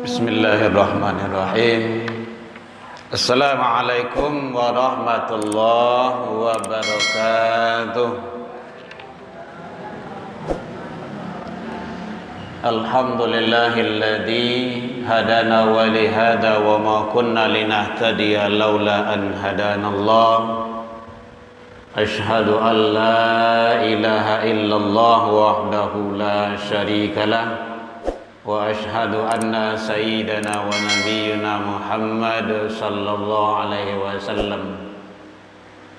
Bismillahirrahmanirrahim. Assalamualaikum warahmatullahi wabarakatuh. Alhamdulillahilladzi hadana wa li hada wa ma kunna linahtadiya laula an hadanallah. Ashhadu an la ilaha illallah wahdahu la syarikalah. Wa ashhadu anna sayyidana wa nabiyyina Muhammad sallallahu alaihi wasallam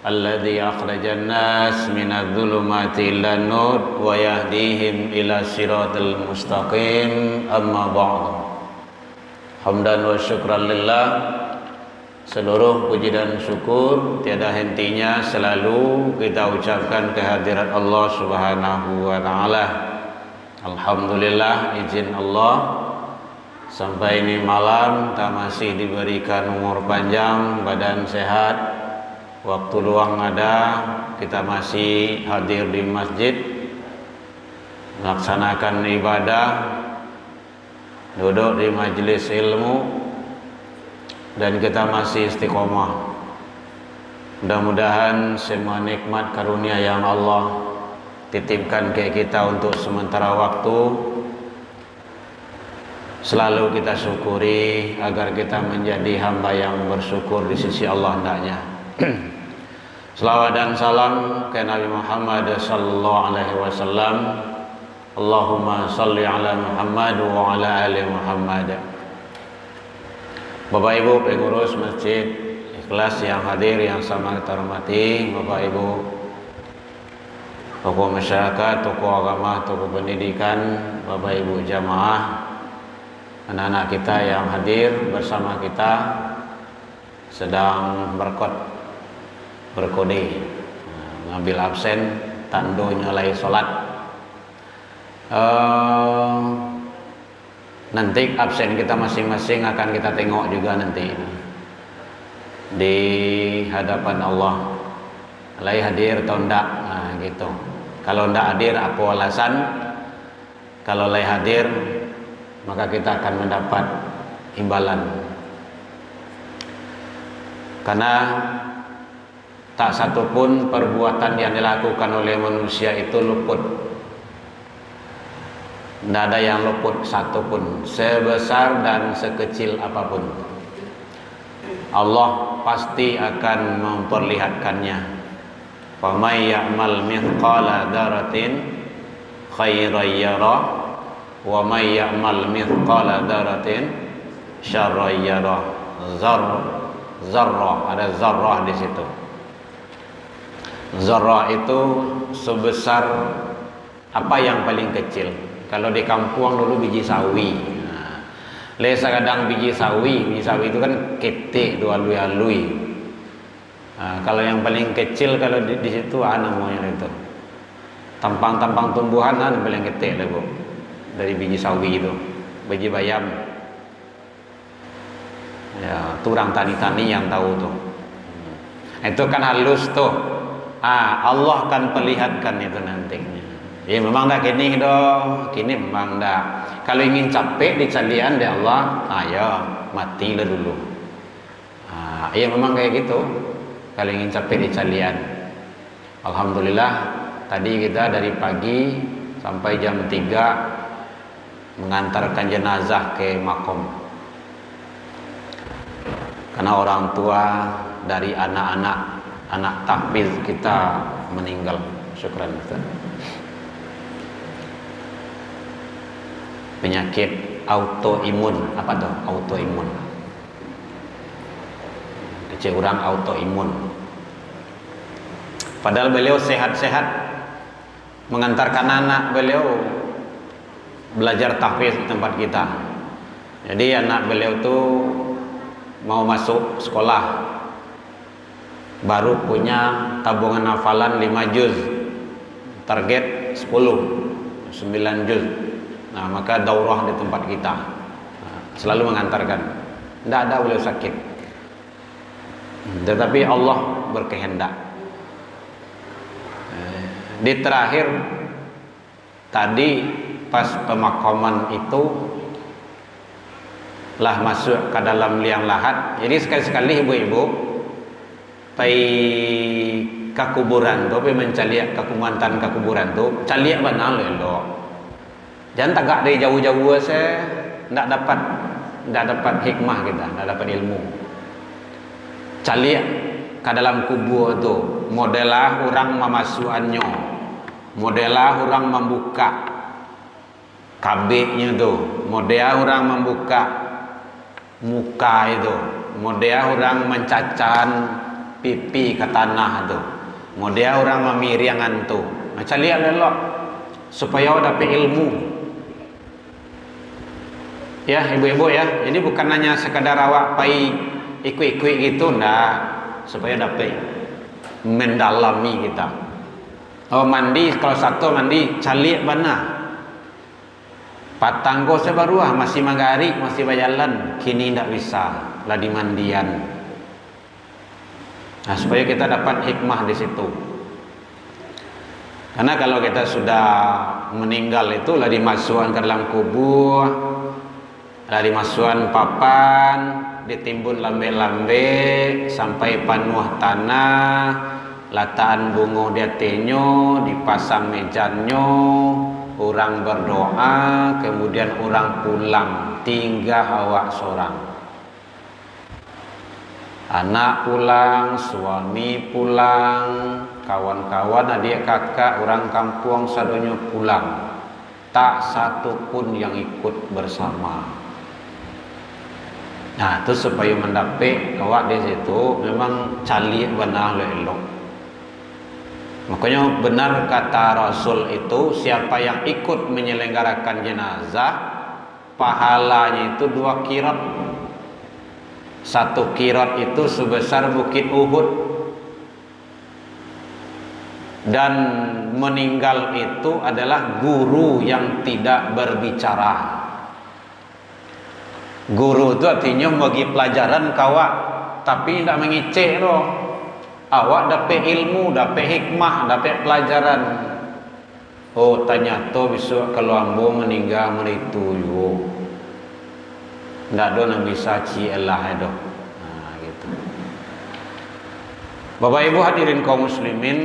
alladzi akhrajan nas minadh dhulumati ilan nur wa yahdihim ila siratal mustaqim, amma ba'du. Hamdan wa syukran lillah. Seluruh puji dan syukur tiada hentinya selalu kita ucapkan kehadirat Allah Subhanahu wa taala. Alhamdulillah, izin Allah sampai ini malam kita masih diberikan umur panjang, badan sehat, waktu luang ada, kita masih hadir di masjid melaksanakan ibadah, duduk di majelis ilmu, dan kita masih istiqomah. Mudah-mudahan semua nikmat karunia yang Allah titipkan ke kita untuk sementara waktu selalu kita syukuri agar kita menjadi hamba yang bersyukur di sisi Allah hendaknya. Selawat dan salam ke Nabi Muhammad sallallahu alaihi wasallam. Allahumma salli ala Muhammad wa ala ali Muhammad. Bapak Ibu pengurus Masjid Ikhlas yang hadir yang sama kita hormati, Bapak Ibu tokoh masyarakat, tokoh agama, tokoh pendidikan, Bapak Ibu jamaah, anak-anak kita yang hadir bersama kita sedang berkode, ngambil absen, tanda nyalai sholat. Nanti absen kita masing-masing akan kita tengok juga nanti di hadapan Allah. Lay hadir atau enggak, nah gitu. Kalau enggak hadir apa alasan? Kalau lay hadir maka kita akan mendapat imbalan. Karena tak satu pun perbuatan yang dilakukan oleh manusia itu luput. Tidak ada yang luput satu pun, sebesar dan sekecil apapun. Allah pasti akan memperlihatkannya. Faman ya'mal mithqala dzarratin khairan yarah wa may ya'mal mithqala dzarratin syarran yarah. Zarrah, ada zarrah di situ. Zarrah itu sebesar apa yang paling kecil. Kalau di kampung dulu biji sawi. Nah, lesa kadang biji sawi itu kan ketik dua alui. Nah, kalau yang paling kecil kalau di situ namanya itu tampang-tampang tumbuhan yang paling kecil lah bu, dari biji sawi itu, biji bayam. Ya, turang tani-tani yang tahu tuh. Itu kan halus tuh. Allah akan perlihatkan itu nantinya. Ya memang dah kini doh, kini memang dah. Kalau ingin capek di calian deh Allah, ayo matilah dulu. Ya memang kayak gitu. Kalau ingin capek di calian. Alhamdulillah tadi kita dari pagi sampai jam 3 mengantarkan jenazah ke makom. Karena orang tua dari anak tahfiz kita meninggal. Syukran Ustaz. Penyakit autoimun, apa tuh autoimun? Kecil orang autoimun. Padahal beliau sehat-sehat, mengantarkan anak beliau belajar tahfiz di tempat kita. Jadi anak beliau tuh mau masuk sekolah, baru punya tabungan hafalan 5 juz, target 9 juz. Nah, maka daurah di tempat kita, selalu mengantarkan. Tidak ada beliau sakit, tetapi Allah berkehendak. Di terakhir tadi pas pemakaman itu lah masuk ke dalam liang lahat. Jadi sekali-sekali ibu-ibu pai ke kuburan tu, pai mencaliak ke kumantan ke kuburan tu, caliak benar lo. Jangan tagak dari jauh-jauh saya, tidak dapat hikmah kita, tidak dapat ilmu. Caliak ke dalam kubur tu, modelah orang memasukannya, modelah orang membuka kabehnya tu, modelah orang membuka muka itu, modelah orang mencacan pipi ke tanah tu, modelah orang memiriangan tu. Macam lihat lelok supaya dapat ilmu. Ya ibu-ibu ya, jadi bukan hanya sekadar awak pai ikut-ikut gitu, ndak, supaya dapat mendalami kita. Oh mandi, kalau satu mandi calik mana? Patanggo sebaruah masih magari, masih berjalan, kini ndak bisa lah di mandian. Nah, supaya kita dapat hikmah di situ. Karena kalau kita sudah meninggal itu lah dimasukkan ke dalam kubur, lah dimasukkan papan, ditimbun lambe-lambe sampai penuh tanah, lataan bunga di atasnya, dipasang mejanyo, orang berdoa, kemudian orang pulang, tinggal awak seorang. Anak pulang, suami pulang, kawan-kawan, adik kakak, orang kampung sadonya pulang. Tak satu pun yang ikut bersama. Nah, itu supaya mendapat awak di situ memang cali benar elok. Makanya benar kata Rasul itu, siapa yang ikut menyelenggarakan jenazah, pahalanya itu 2 qirat. 1 qirat itu sebesar bukit Uhud. Dan meninggal itu adalah guru yang tidak berbicara. Guru itu artinya bagi pelajaran kawak, tapi tidak mengicik loh. Awak dapat ilmu, dapat hikmah, dapat pelajaran. Oh tanya tu besok kalau ambo meninggal meritu yo. Tidak ada yang bisa cielah itu. Nah, gitu. Bapak Ibu hadirin kaum muslimin,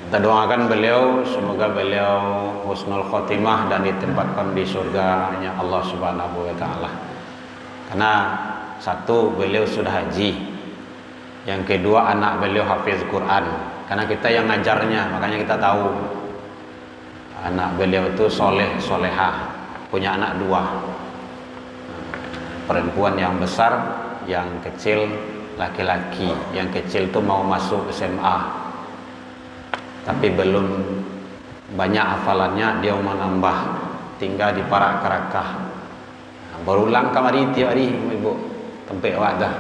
kita doakan beliau, semoga beliau husnul khotimah dan ditempatkan di surga-Nya Allah Subhanahu wa taala. Karena satu, beliau sudah haji. Yang kedua, anak beliau hafiz Quran. Karena kita yang ngajarnya, makanya kita tahu anak beliau itu soleh, solehah, punya anak 2, perempuan yang besar, yang kecil laki-laki. Yang kecil itu mau masuk SMA, tapi belum banyak hafalannya, dia mau nambah, tinggal di Parak Kerakah. Berulang kamari tiap hari ibu, tempat awak dah.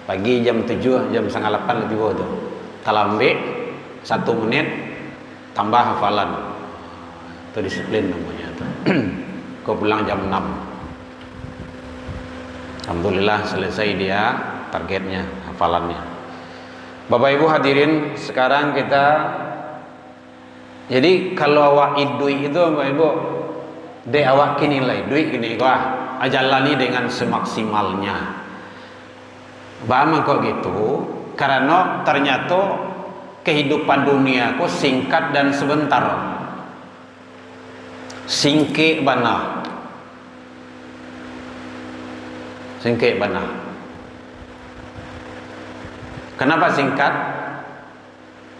Pagi jam 7, jam 7:30 lebih tu. Kalau ambil 1 menit tambah hafalan. Itu disiplin namanya tu. Kau pulang jam 6. Alhamdulillah selesai dia targetnya, hafalannya. Bapak Ibu hadirin, sekarang kita, jadi kalau awak idui itu Bapak Ibu, dek awak kini lah duit gini kah, ajalani dengan semaksimalnya. Bagaimana kok gitu? Karena ternyata kehidupan dunia kok singkat dan sebentar. Singkek bana. Singkek bana. Kenapa singkat?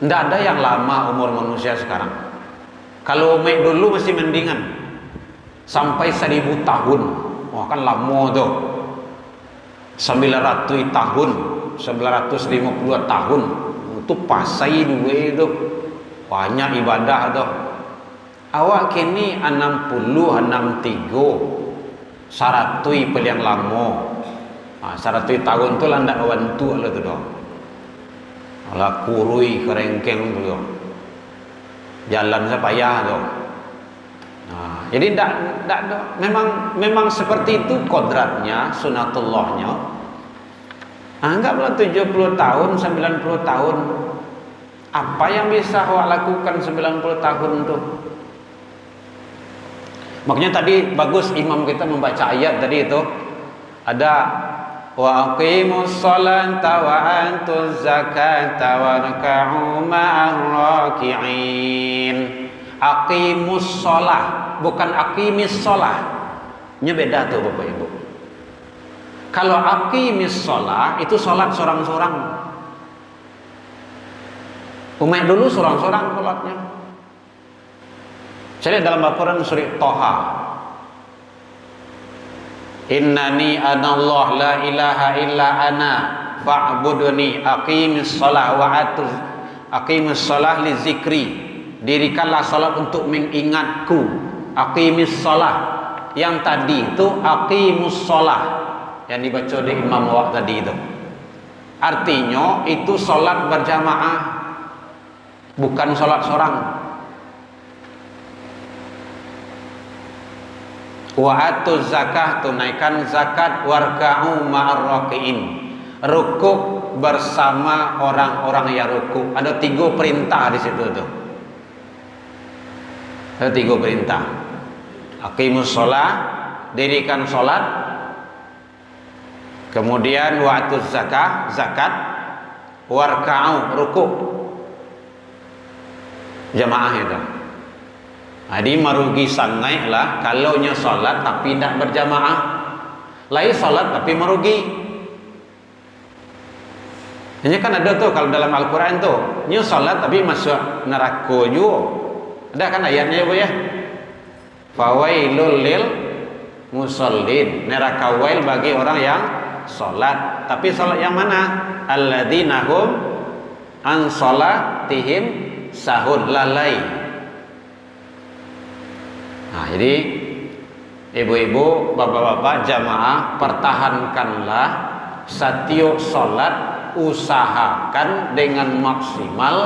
Tidak ada yang lama umur manusia sekarang. Kalau umat dulu masih mendingan sampai 1000 tahun. Wah kan lama tuh. 900 tahun, 950 tahun. Itu pasai dua itu. Banyak ibadah tuh. Awak kini 63 saratui peliang lamo. Saratui tahun tu landak wantu lah tu doh. Ala kurui kerengkeng tu doh. Jalan saya payah doh. Jadi memang seperti itu kodratnya, sunatullahnya. Anggaplah 70 tahun, 90 tahun. Apa yang bisa awak lakukan 90 tahun tu? Makanya tadi bagus imam kita membaca ayat tadi itu. Ada wa aqimus sholata wa antuz zakata warka'u ma'ar raki'in. Aqimus sholah, bukan aqimis sholah. Nya beda tuh Bapak Ibu. Kalau aqimis sholah itu sholat sorang-sorang. Umat dulu sorang-sorang sholatnya. Saya lihat dalam Al-Quran surah Toha. Innani anallah la ilaha illa ana fa'buduni aqimis shalah wa atuz aqimis shalah li zikri. Dirikanlah salat untuk mengingatku. Aqimis shalah. Yang tadi itu aqimus shalah yang dibaca di Imam Waq tadi itu. Artinya itu salat berjamaah, bukan salat sorang. Wa atuz zakah, tunaikan zakat, warka'u ma'ar raki'in, rukuk bersama orang-orang yang rukuk. Ada 3 perintah di situ tuh. Ada 3 perintah. Aqimus shalah, dirikan salat. Kemudian wa atuz zakah, zakat, warka'u, rukuk. Jamaah itu. Jadi merugi sangat lah kalau nya salat tapi tidak berjamaah. Lain salat tapi merugi. Hanya kan ada tuh kalau dalam Al-Quran tuh, nya salat tapi masuk neraka juga. Ada kan ayatnya ya Bu ya? Fawailul lil musallin. Neraka wail bagi orang yang salat. Tapi salat yang mana? Alladzina hum an salatihim sahun, lalai. Nah, jadi ibu-ibu, bapak-bapak, jamaah, pertahankanlah setiap sholat, usahakan dengan maksimal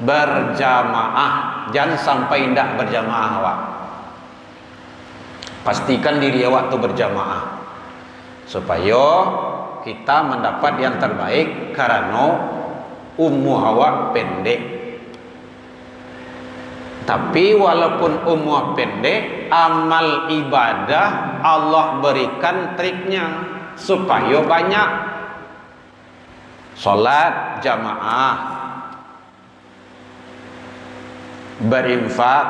berjamaah. Jangan sampai tidak berjamaah awak. Pastikan diri awak itu berjamaah supaya kita mendapat yang terbaik, karena umur awak pendek. Tapi walaupun umur pendek, amal ibadah Allah berikan triknya supaya banyak. Salat jamaah, berinfak,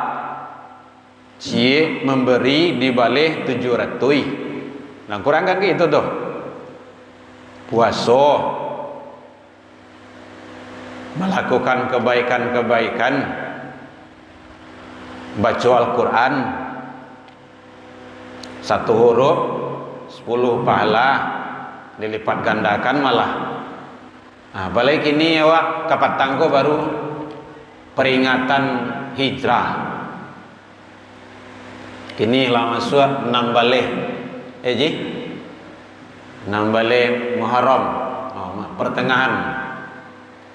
memberi di balik 700. Nah, kurang kan gitu tuh. Puasa, melakukan kebaikan-kebaikan, baca Al-Quran 1 huruf 10 pahala, dilipat gandakan malah. Nah, balik ini awak kapat tangko baru peringatan hijrah. Kini lah masuk 6 balik ji 6 balik Muharram, pertengahan,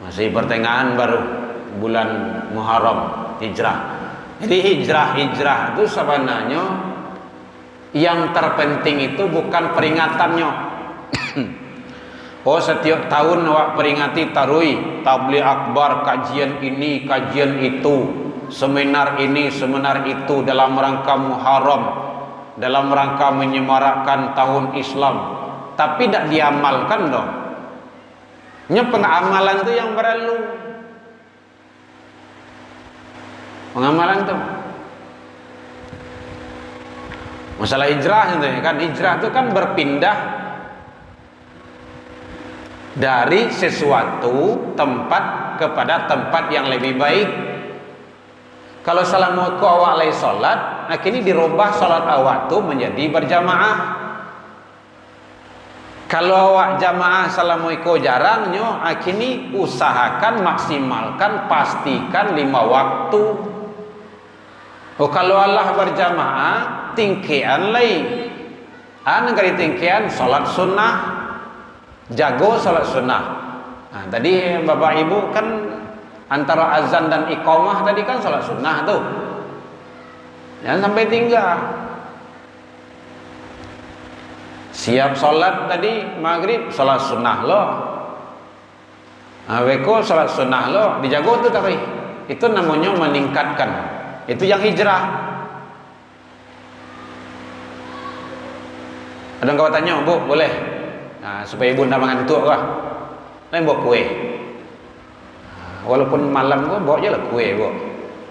masih pertengahan baru bulan Muharram hijrah. Jadi hijrah itu sebenarnya yang terpenting itu bukan peringatannya. Oh, setiap tahun awak peringati tarui, tabligh akbar, kajian ini, kajian itu, seminar ini, seminar itu dalam rangka Muharram, dalam rangka menyemarakkan tahun Islam. Tapi tidak diamalkan dong. Nya pengamalan itu yang perlu. Pengamalan tuh Masalah hijrah itu kan, hijrah itu kan berpindah dari sesuatu tempat kepada tempat yang lebih baik. Kalau assalamualaikum awak lagi solat, nah kini dirubah solat awak tu menjadi berjamaah. Kalau awak jamaah assalamualaikum jarangnya, nah kini usahakan maksimalkan pastikan 5 waktu. Oh kalau Allah berjamaah tingkian lain, negari tingkian solat sunnah, jago solat sunnah. Nah, tadi bapak ibu kan antara azan dan iqamah tadi kan salat sunnah tuh, jangan sampai tinggal. Siap salat tadi maghrib salat sunnah lo, weko salat sunnah lo, dijago tuh tapi itu namanya meningkatkan, itu yang hijrah. Ada yang kau tanya, bu boleh? Nah, supaya ibu ndak mengantuk kah? Lain bawa kue. Walaupun malam gua bawa je lah kue gua.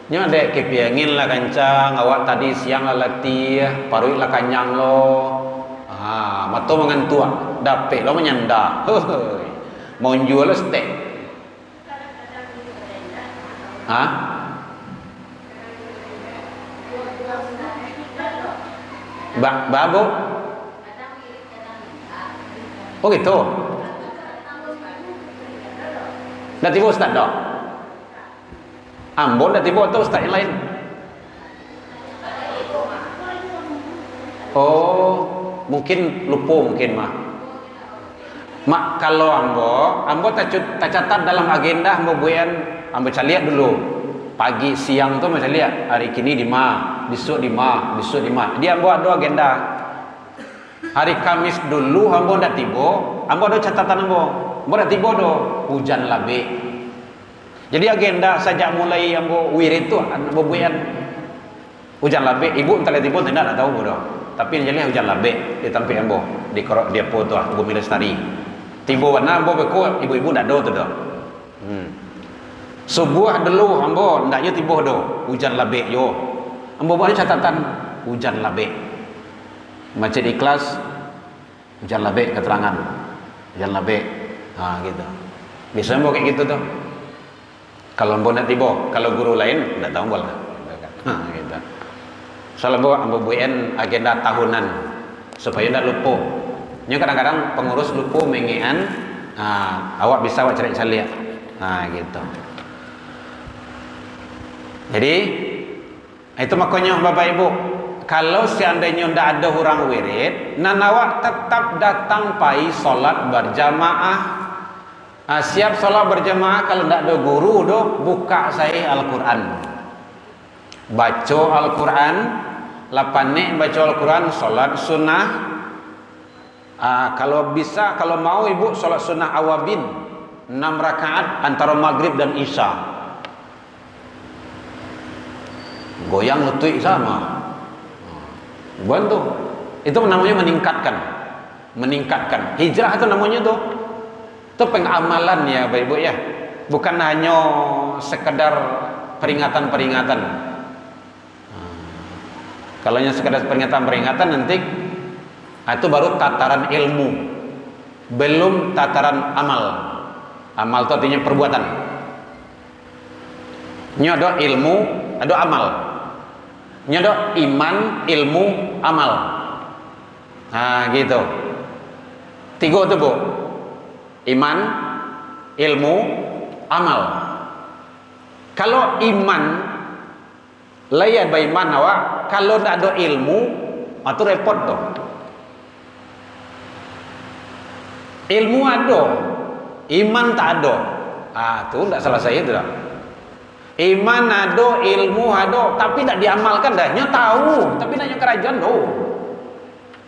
Nya ada kepiangin lah kancang, awak tadi siang lah latih, parut lah kanyang lo. Mato mengantua, dapet lo menyanda. Mau jual lo steak. Babu. Oh gitu. Dah tiba ustaz dah. Ambon dah tiba atau ustaz yang lain? Oh, mungkin lupa mungkin mah. Mak kalau ambo tak catat dalam agenda ambo buyan, ambo caliat dulu. Pagi siang tu macam lihat hari kini di ma, besok di ma, besok di ma. Dia ambo ada agenda. Hari Kamis dulu ambo dah tiba, ambo ada catatan ambo. Dah tiba do hujan labe. Jadi agenda sejak mulai ambo wirid tu ambo buyan hujan labe. Ibu entah tiba tidak nak tahu bodoh. Tapi yang jelas hujan labe di tempat ambo di korok dia po tu Bumi Lestari. Tiba warna ambo beko ibu-ibu ndak do tu do. Subuh dulu ambo ndak yo tiba do hujan labe yo. Ambo buat catatan hujan labe. Masjid Ikhlas hujan labe keterangan. Hujan labe. Gitu. Biasanya ambo kayak gitu tuh. Kalau ambo nak tiba, kalau guru lain ndak tahu bola. Gitu. Soalnya ambo buat agenda tahunan supaya ndak lupa. Nya kadang-kadang pengurus lupa mengean, awak bisa awak cari-cari. Gitu. Jadi itu makanya Bapak Ibu, kalau seandainya ndak ada orang wirid, nan awak tetap datang pai solat berjamaah. Siap solat berjamaah kalau ndak ada guru do buka saya Al-Qur'an. Baca Al-Qur'an, lapanek baca Al-Qur'an, solat sunnah. Kalau bisa, kalau mau ibu solat sunnah awabin 6 rakaat antara maghrib dan isya. Goyang lutut sama. Bantu. Itu namanya meningkatkan. Hijrah itu namanya tuh. Itu pengamalan ya Bapak Ibu ya. Bukan hanya sekedar peringatan-peringatan. Kalau hanya sekedar peringatan-peringatan nanti itu baru tataran ilmu. Belum tataran amal. Amal itu artinya perbuatan. Ini ada ilmu, ada amal. Ini ada iman, ilmu, amal. Gitu. 3 itu Bu. Iman, ilmu, amal. Kalau iman layan beriman awak, kalau tidak ada ilmu, itu repot tuh. Ilmu ada, iman tak ada. Itu tidak salah saya itu dah. Iman ada, ilmu ada, tapi tak diamalkan dah. Nya tahu, tapi nak kerajaan doh.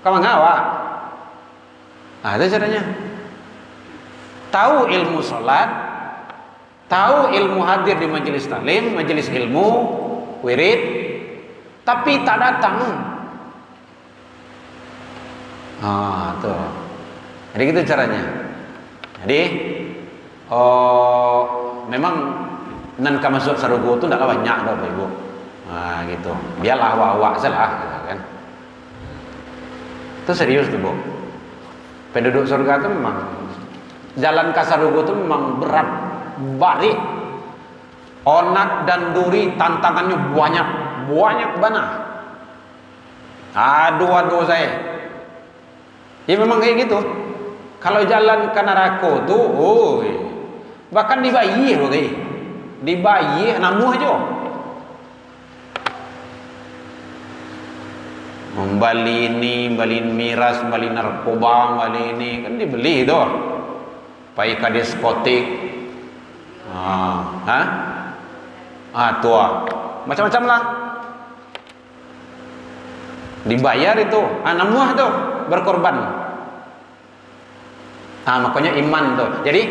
Kamu ngawak. Itu caranya. Tahu ilmu salat, tahu ilmu hadir di majelis taklim, majelis ilmu, wirid, tapi tak datang. Tuh. Jadi gitu caranya. Jadi memang nan ka masuk sarugo tu ndaklah banyak dah Bapak Ibu. Gitu. Biarlah awak-awak salah gitu kan. Itu serius tuh, Bu. Penduduk surga itu memang jalan kasarugo itu memang berat, barik. Onat dan duri tantangannya banyak banget. Aduh saya. Ya memang kayak gitu. Kalau jalan ke neraka tuh, bahkan dibayi loh kayak. Dibayi namuh aja. Membali ini, bali miras, bali narkoba, bali ini kan dibeli itu. Pai ke diskotik. Tua. Macam-macam lah. Dibayar itu. Namuh tuh berkorban. Makanya iman tuh. Jadi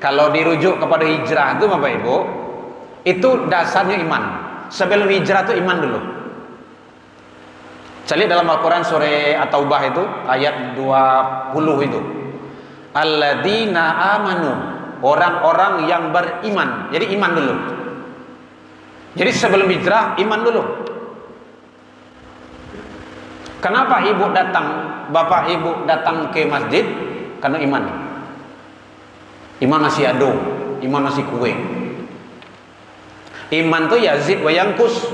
kalau dirujuk kepada hijrah itu Bapak Ibu, itu dasarnya iman. Sebelum hijrah itu iman dulu. Cari dalam Al-Quran surah At-Taubah itu ayat 20 itu. Alladzina amanu, orang-orang yang beriman. Jadi iman dulu. Jadi sebelum hijrah iman dulu. Kenapa bapak ibu datang ke masjid? Karena iman. Iman masih ada, iman masih kue. Iman tuh yazid wa yankus,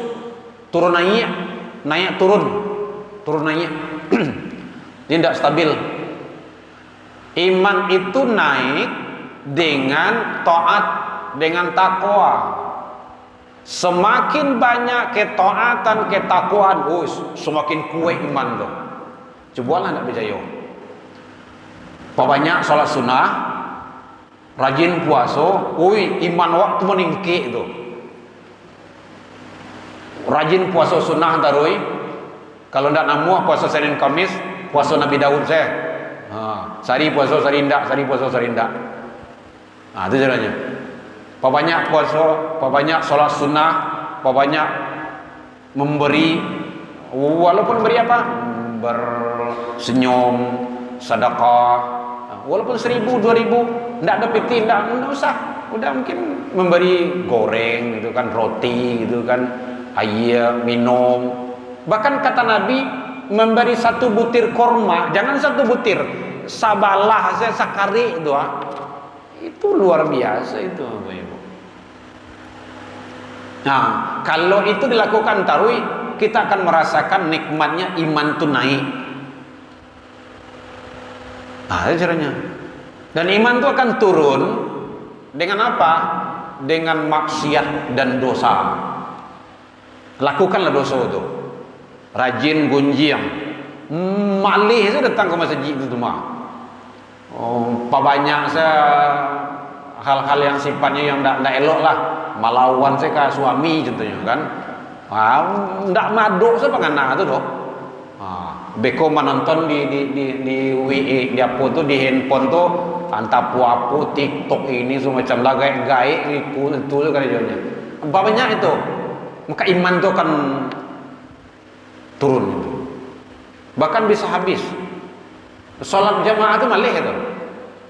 turun naik turun naik. Dia tidak stabil. Iman itu naik dengan taat, dengan takwa. Semakin banyak ketaatan, ketakwaan, semakin kuat iman tuh. Cobalah nak percaya. Banyak salat sunnah, rajin puasa, iman waktu meningkik itu. Rajin puasa sunnah tarui. Kalau ndak namuah puasa Senin Kamis, puasa Nabi Daud saya. Sari puasa sari ndak, sari puasa sari ndak. Itu caranya. Banyak puasa, banyak salat sunnah, banyak memberi, walaupun beri apa? Bersenyum, sedekah. Walaupun 1.000, 2.000, ndak ada peti, ndak usah. Udah mungkin memberi goreng gitu kan, roti gitu kan, air, minum. Bahkan kata Nabi, memberi 1 butir korma, jangan 1 butir, sabalah saya sakari itu. Itu luar biasa itu, Bapak Ibu. Nah, kalau itu dilakukan tarui, kita akan merasakan nikmatnya iman itu naik. Itu caranya. Dan iman itu akan turun dengan apa? Dengan maksiat dan dosa. Lakukanlah dosa itu. Rajin gunjing. Malih itu datang ke masjid itu mah. Banyak hal-hal yang sifatnya yang tidak elok lah, melawan saya ke suami contohnya kan, tidak maduk saya pengen itu dok. Beko menonton di WA, di apa tuh, di handphone tuh, antap apa TikTok ini semacam lah gaya itu kan jadinya. Banyak itu, maka iman itu akan turun itu. Bahkan bisa habis. Sholat jamaah itu malih itu.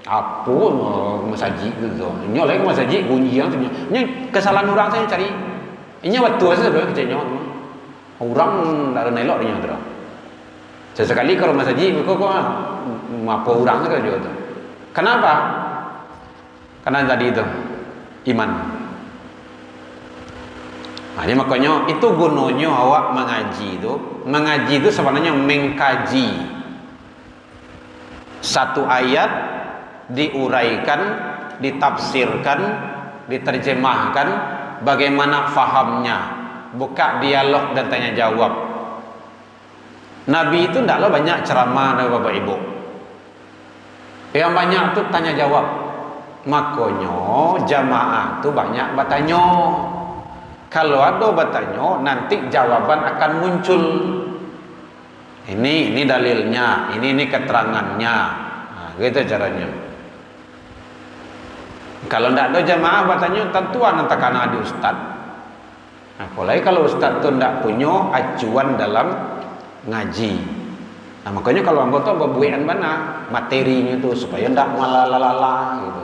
Apa masjid gitu. Ini oleh masjid gunjiang sebenarnya. Ini kesalahan orang saya cari. Ini waktu saya sudah kecilnya. Orang tidak ada nelok dia tu. Sesekali kalau masjid kok apa orang saja juga tu. Kenapa? Karena tadi itu iman. Jadi makanya itu gunanya awak mengaji itu. Mengaji itu sebenarnya mengkaji satu ayat, diuraikan, ditafsirkan, diterjemahkan, bagaimana fahamnya, buka dialog dan tanya jawab. Nabi itu tidaklah banyak ceramah, Bapak Ibu. Yang banyak itu tanya jawab. Makanya jamaah itu banyak bertanya. Kalau ada bertanya, nanti jawaban akan muncul. Ini dalilnya, ini keterangannya. Gitu caranya. Kalau tidak ada jamaah bertanya, tentuan nanti karena ada ustaz. Apalagi kalau ustaz itu tidak punya acuan dalam ngaji. Makanya kalau anggota berbuian mana materinya itu supaya tidak malah gitu.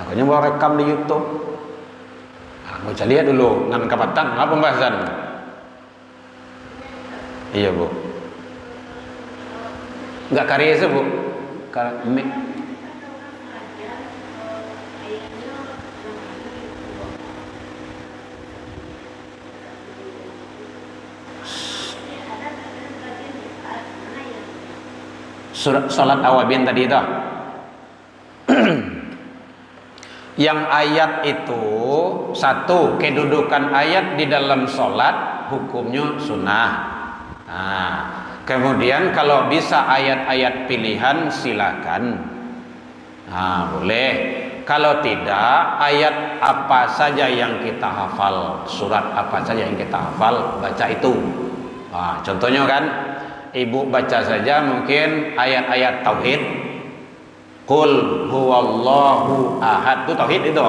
Makanya mau rekam di YouTube. Mau lihat dulu nan kapatan apa pembahasan. Iya Bu. Enggak karya Bu. Surat salat awabin tadi itu. Yang ayat itu satu, kedudukan ayat di dalam salat hukumnya sunnah. Nah, kemudian kalau bisa ayat-ayat pilihan silakan. Nah, boleh. Kalau tidak, ayat apa saja yang kita hafal, surat apa saja yang kita hafal, baca itu. Nah, contohnya kan, ibu baca saja mungkin ayat-ayat tauhid. Qul huwallahu ahad, itu tauhid itu.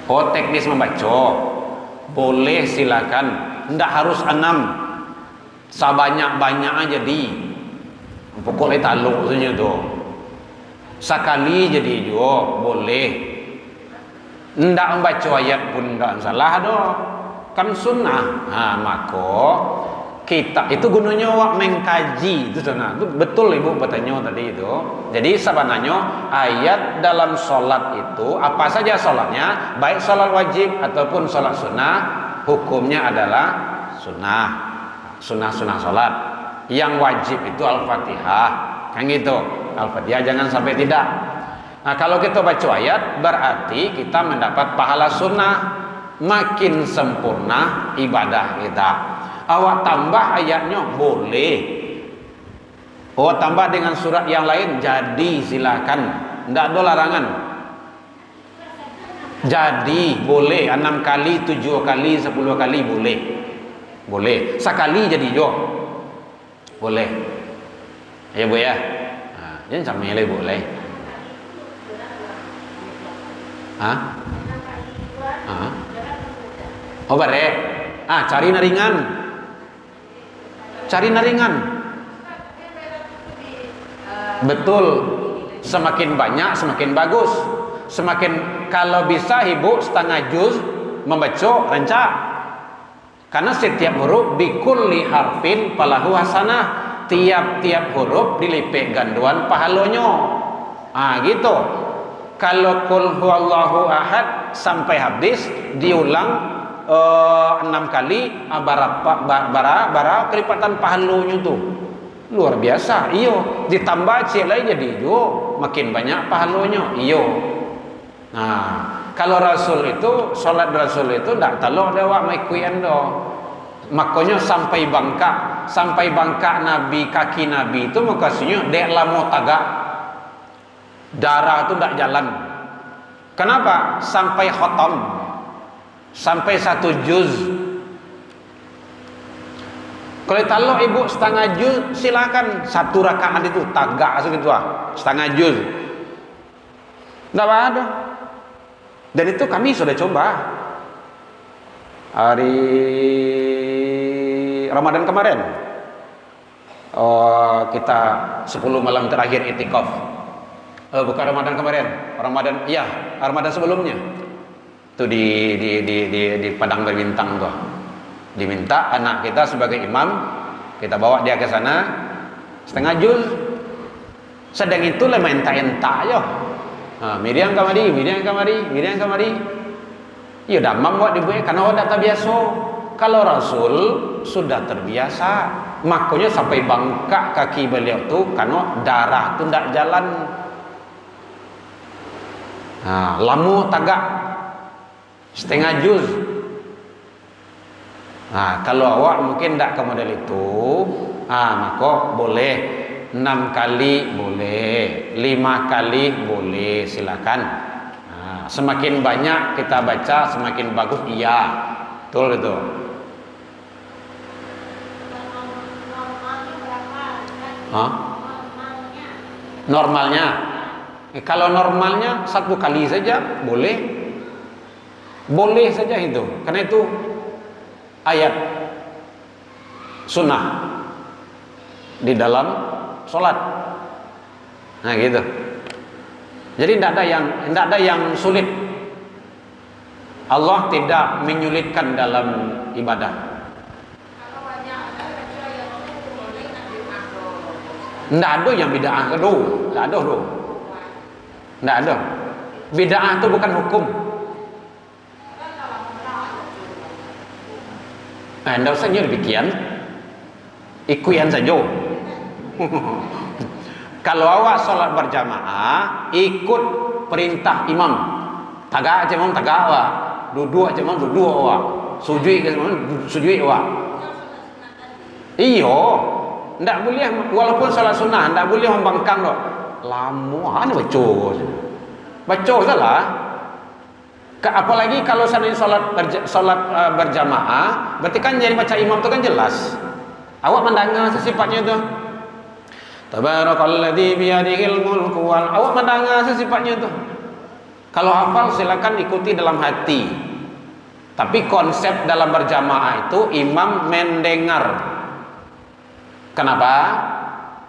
Oh, teknis membaca. Boleh silakan. Tidak harus 6. Sebanyak-banyak aja di. Pokoknya taluk saja tu. Sekali jadi juga boleh. Tidak membaca ayat pun tidak salah doh. Kan sunnah. Nah, maka kita itu gunanya wak mengkaji itu sana. Itu betul ibu bertanya tadi itu. Jadi sebenarnya ayat dalam solat itu apa saja solatnya, baik solat wajib ataupun solat sunnah, hukumnya adalah sunnah. Sunnah solat. Yang wajib itu al-fatihah, kan gitu. Al-fatihah jangan sampai tidak. Nah, kalau kita baca ayat berarti kita mendapat pahala sunnah, makin sempurna ibadah kita. Awak tambah ayatnya boleh. Awak tambah dengan surat yang lain jadi silakan. Tidak ada larangan. Jadi boleh 6 kali, 7 kali, 10 kali boleh. Boleh. Sekali jadi jo. Boleh. Ya Bu ya. Nah, jangan sampai le boleh. Hah? Hah? Oh bare. Cari naringan. Cari naringan. Betul. Semakin banyak semakin bagus. Semakin kalau bisa ibu setengah juz membaca rancak. Karena setiap huruf bikulli harfin falahu hasanah. Tiap-tiap huruf dilipik ganduan pahalanya. Gitu. Kalau qul huwallahu ahad sampai habis diulang 6 kali bara kelipatan pahalanya tuh luar biasa. Iyo ditambah cek lagi jadi yo makin banyak pahalanya. Iyo. Nah, kalau Rasul itu salat Rasul itu ndak talok dewa maikuan do. Makanya sampai bangka Nabi, kaki Nabi itu makasihnya dek lamo tagak. Darah itu ndak jalan. Kenapa? Sampai khatam. Sampai 1 juz. Kalau talok ibu setengah juz silakan. 1 rakaat itu tagak segitu setengah juz. Enggak ada. Dan itu kami sudah coba hari Ramadan kemarin. Kita 10 malam terakhir itikaf. Bukan Ramadan kemarin, Ramadan sebelumnya. Itu di Padang Berbintang tuh. Diminta anak kita sebagai imam, kita bawa dia ke sana setengah juz. Sedang itu le enta yo. Miriam kamari. Ya damam buat dibuat karena udah tak biasa. Kalau Rasul sudah terbiasa, makanya sampai bangkak kaki beliau tuh karena darah tuh tidak jalan. Lamu tagak setengah juz. Kalau awak mungkin tidak ke model itu, maka boleh 6 kali boleh, 5 kali boleh, silakan. Semakin banyak kita baca semakin bagus. Iya, betul itu. Normalnya, kalau normalnya 1 kali saja boleh saja itu, karena itu ayat sunnah di dalam sholat. Nah gitu. Jadi tidak ada yang sulit. Allah tidak menyulitkan dalam ibadah. Nggak ada yang bid'ah ke do. Nggak ada do. Nggak ada. Bid'ah itu bukan hukum. Nggak usah demikian. Ikuyan saja. Kalau awak sholat berjamaah, ikut perintah imam. Tagak aja imam, tagak awak. Duduk aja imam, duduk awak. Sujud aja imam, sujud awak. Iyo, ndak boleh, walaupun sholat sunnah, ndak boleh membangkang dok. Lama, ini baca salah. Apalagi kalau seandainya sholat berjamaah, berarti kan jadi baca imam itu kan jelas. Awak mendengar sifatnya itu. Tabarakalladzi biyadihil mulku wal. Awak mendengar sifatnya itu. Kalau hafal silakan ikuti dalam hati. Tapi konsep dalam berjamaah itu imam mendengar. Kenapa?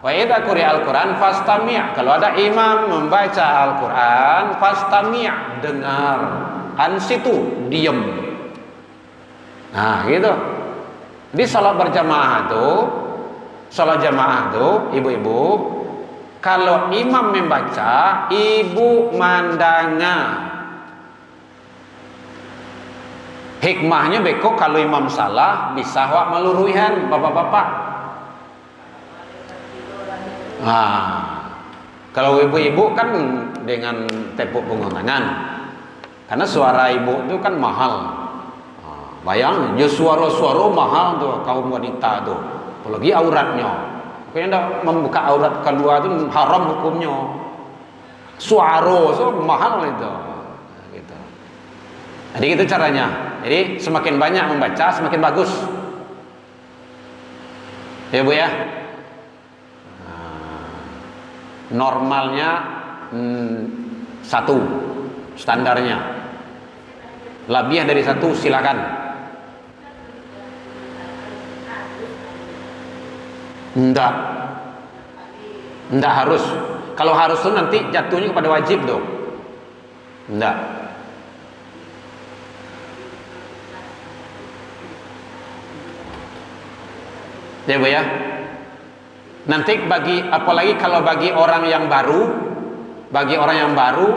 Wa idza quri'al Qur'an fastami'. Kalau ada imam membaca Al-Qur'an, fastami', dengar. Ansitu, diam. Nah, gitu. Di salat berjamaah itu, salat jamaah itu, ibu-ibu, kalau imam membaca, ibu mandanga. Hikmahnya beko kalau imam salah bisa wak meluruhan bapak-bapak. Nah, kalau ibu-ibu kan dengan tepuk punggung tangan. Karena suara ibu itu kan mahal. Bayang, suara-suara mahal tuh kaum wanita tuh. Apalagi auratnya. Pokoknya ndak membuka aurat keluar itu haram hukumnya. Suara so mahal itu. Gitu. Jadi itu caranya. Jadi semakin banyak membaca semakin bagus. Ya Bu ya. Normalnya 1 standarnya. Lebih dari 1 silakan. Enggak harus. Kalau harus tuh nanti jatuhnya kepada wajib dong. Enggak. Ya Bu ya. Nanti apalagi kalau bagi orang yang baru,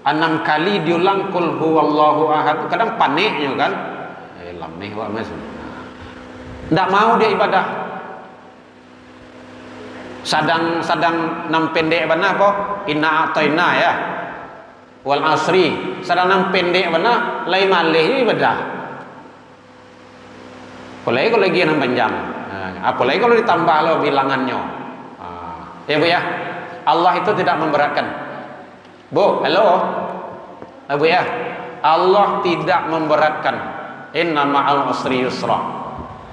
6 kali diulang qul huwallahu ahad, kadang paniknya kan. Lameh wa mas. Enggak mau dia ibadah. Sadang nam pendek bana apa? Inna a'taina ya. Wal asri. Sadang nam pendek bana lai malih ibadah. Apalagi kalau lagi nam panjang. Apalagi kalau ditambah lo bilangannya. Ya Bu ya. Allah itu tidak memberatkan. Bu, halo. Bu ya. Allah tidak memberatkan. Inna ma'al usri yusra.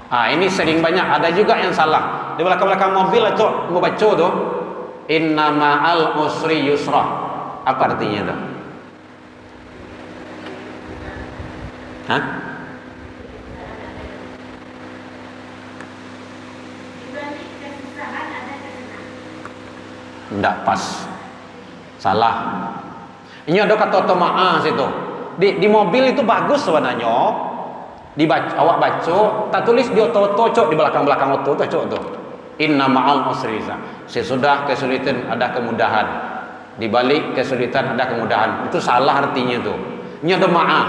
Ini sering banyak ada juga yang salah. Di belakang mobil atau mau baca tuh. Inna ma'al usri yusra. Apa artinya tuh? Hah? Enggak pas. Salah. Ini ada kata toma'a situ. Di mobil itu bagus sebenarnya. Awak baca, tak tulis di oto-oto cok di belakang oto cok tuh. Inna ma'al usri yusra. Sesudah kesulitan ada kemudahan. Di balik kesulitan ada kemudahan. Itu salah artinya tuh. Ini ada ma'a.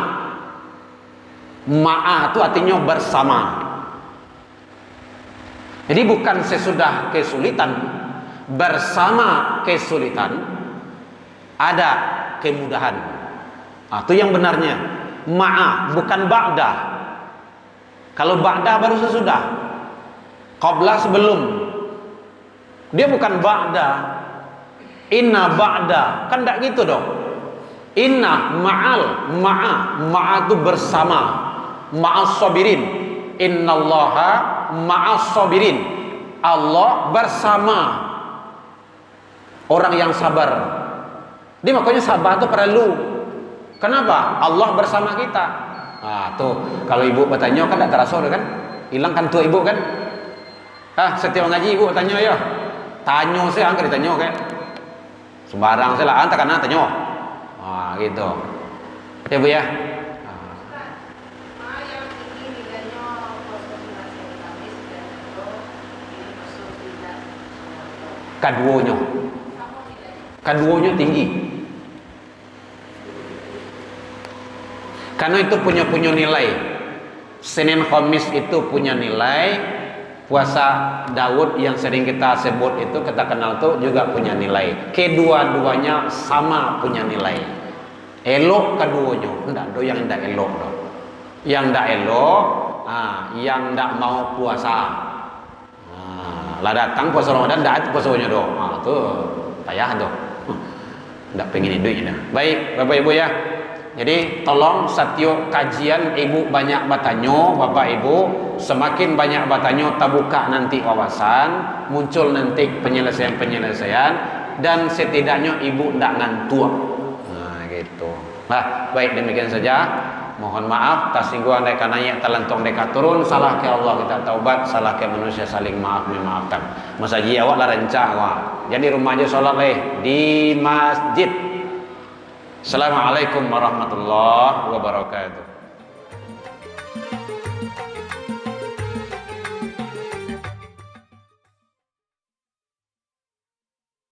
Ma'a itu artinya bersama. Jadi bukan sesudah kesulitan, bersama kesulitan ada kemudahan. Itu yang benarnya. Ma'a bukan ba'da. Kalau ba'da baru sesudah. Qabla sebelum. Dia bukan ba'da. Inna ba'da. Kan enggak gitu dong. Inna ma'al. Ma'a itu bersama. Ma'as sabirin. Innallaha ma'as sabirin. Allah bersama orang yang sabar. Dia makanya sabar itu perlu. Kenapa? Allah bersama kita. Tuh kalau ibu bertanya kan tidak terasa kan? Hilang kan tuh ibu kan? Setiap ngaji ibu tanya ya. Tanya saya angkat ditanya kayak sembarang saya lah antar karena tanya. Gitu. Ya Bu ya. Kaduonya tinggi. Karena itu punya nilai. Senin Khamis itu punya nilai. Puasa Daud yang sering kita sebut itu, kita kenal tuh juga punya nilai. Kedua-duanya sama punya nilai. Elok keduanya. Enggak do yang enggak elok do. Yang enggak elok, yang enggak mau puasa. Lah datang puasa Ramadan enggak puasanya do. Tuh payah do. Enggak pengen duitnya. Baik, Bapak Ibu ya. Jadi tolong setiap kajian ibu banyak bertanya, bapak ibu semakin banyak bertanya terbuka nanti wawasan, muncul nanti penyelesaian dan setidaknya ibu tidak ngantuk. Nah gitu. Nah baik demikian saja. Mohon maaf tersinggung mereka naik terlentong mereka turun, salah ke Allah kita taubat, salah ke manusia saling maaf memaafkan. Masaji awak lah rencang awak. Jadi rumah aja sholat di masjid. Assalamualaikum warahmatullahi wabarakatuh.